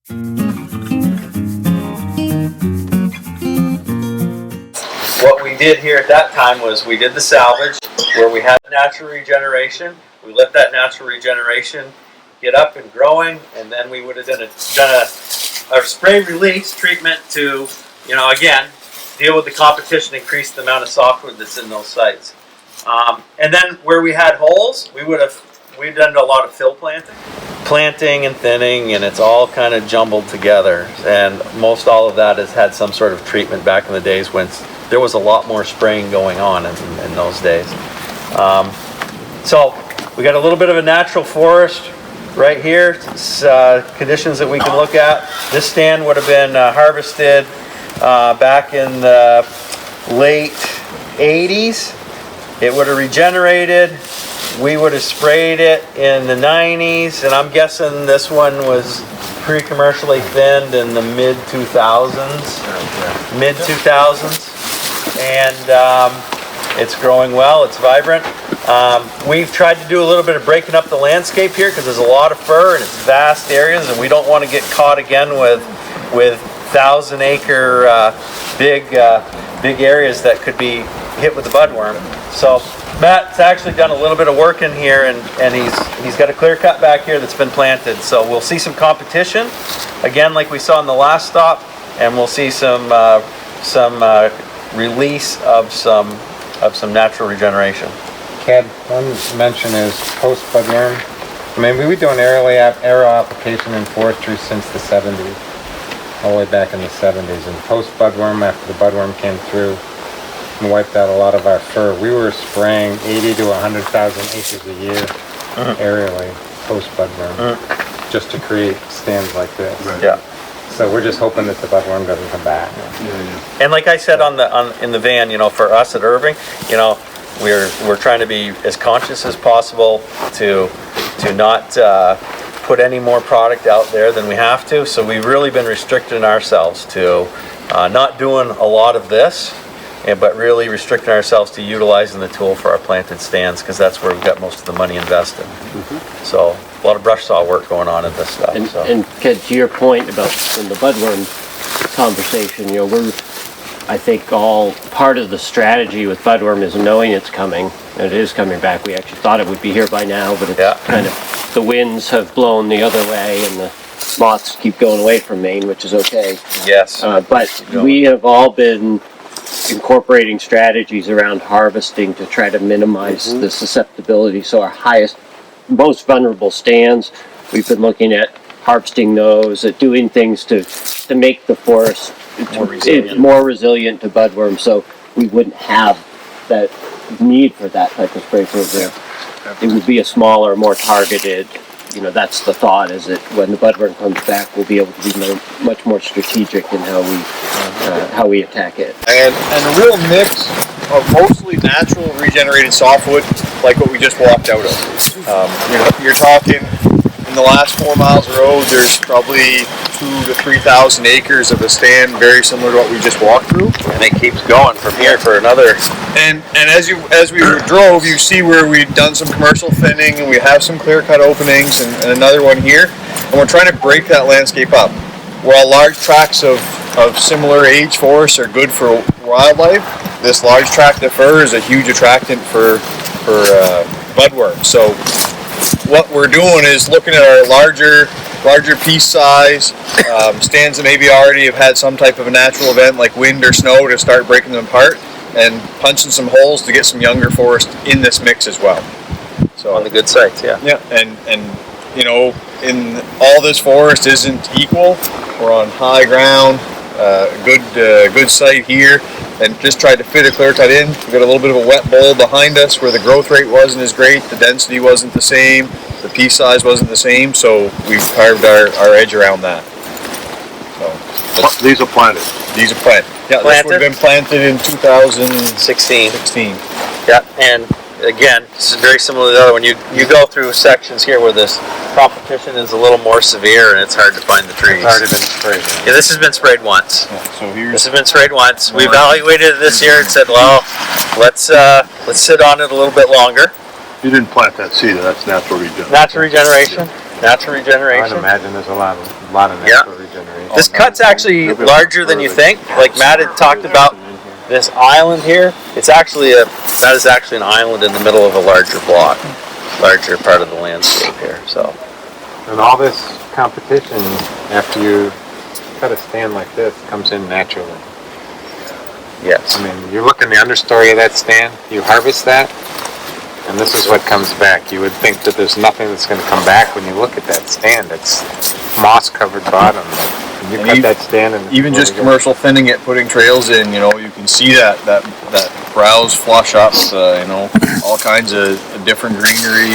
What we did here at that time was we did the salvage where we had natural regeneration. We let that natural regeneration get up and growing, and then we would have done a spray release treatment to, you know, again, deal with the competition, increase the amount of softwood that's in those sites. And then where we had holes, we've done a lot of fill planting and thinning, and it's all kind of jumbled together. And most all of that has had some sort of treatment back in the days when there was a lot more spraying going on in those days. So we got a little bit of a natural forest right here. It's, conditions that we can look at. This stand would have been harvested back in the late 80s. It would have regenerated. We would have sprayed it in the 90s, and I'm guessing this one was pre-commercially thinned in the mid-2000s. And it's growing well, it's vibrant. We've tried to do a little bit of breaking up the landscape here because there's a lot of fir and it's vast areas, and we don't want to get caught again with 1,000-acre big areas that could be hit with the budworm. So Matt's actually done a little bit of work in here, and he's got a clear cut back here that's been planted. So we'll see some competition again, like we saw in the last stop, and we'll see some release of some natural regeneration. Ken, one mention is post budworm. I mean, we've been doing aerial application in forestry since the 70s, all the way back in the 70s. And post budworm, after the budworm came through and wiped out a lot of our fir, we were spraying 80 to 100,000 acres a year aerially post budworm, just to create stands like this. Right. Yeah. So we're just hoping that the budworm doesn't come back. Yeah. And like I said in the van, you know, for us at Irving, you know, we're trying to be as conscious as possible to not put any more product out there than we have to. So we've really been restricting ourselves to not doing a lot of this, but really restricting ourselves to utilizing the tool for our planted stands, because that's where we've got most of the money invested. So a lot of brush saw work going on in this stuff. And Ken, to your point about in the budworm conversation, you know, I think all part of the strategy with budworm is knowing it's coming, and it is coming back. We actually thought it would be here by now, but it's kind of, the winds have blown the other way, and the moths keep going away from Maine, which is okay. Yes. But we have all been incorporating strategies around harvesting to try to minimize the susceptibility. So our most vulnerable stands, we've been looking at harvesting those, at doing things to make the forest more resilient to budworm, so we wouldn't have that need for that type of spray program. It would be a smaller, more targeted, you know, that's the thought, is that when the budworm comes back, we'll be able to be much more strategic in how we attack it. And a real mix of mostly natural regenerated softwood, like what we just walked out of. You're talking, in the last 4 miles of road, there's probably 2,000 to 3,000 acres of a stand very similar to what we just walked through. And it keeps going from here for another. And as we drove, you see where we've done some commercial thinning, and we have some clear cut openings, and another one here. And we're trying to break that landscape up. While large tracts of similar age forests are good for wildlife, this large tract of fir is a huge attractant for budworm. So what we're doing is looking at our larger piece size, stands that maybe already have had some type of a natural event like wind or snow to start breaking them apart, and punching some holes to get some younger forest in this mix as well. So on the good sites, yeah. Yeah, and you know, in all this forest isn't equal. We're on high ground, good site here, and just tried to fit a clear cut in. We've got a little bit of a wet bowl behind us where the growth rate wasn't as great, the density wasn't the same, the piece size wasn't the same, so we've carved our edge around that. So these are planted. These are planted. Yeah, this would have been planted in 2016. Yeah, and again, this is very similar to the other one. You go through sections here where this competition is a little more severe, and it's hard to find the trees. It's already been sprayed. Yeah, this has been sprayed once. Yeah, so this has been sprayed once. We evaluated it this year and said, well, let's sit on it a little bit longer. You didn't plant that cedar. That's natural regeneration. Natural regeneration. natural I would regeneration. imagine there's a lot of natural regeneration. This cut's actually larger than you think. Like Matt had talked about this island here. It's actually that is actually an island in the middle of a larger block, larger part of the landscape here. So And all this competition, after you cut a stand like this, comes in naturally. yes, I mean, you look in the understory of that stand, you harvest that, and this is what comes back. You would think that there's nothing that's going to come back when you look at that stand. It's moss-covered bottom. And you And cut that stand, and Even just commercial thinning it, putting trails in, you know, you can see that browse flush up, you know, all kinds of different greenery.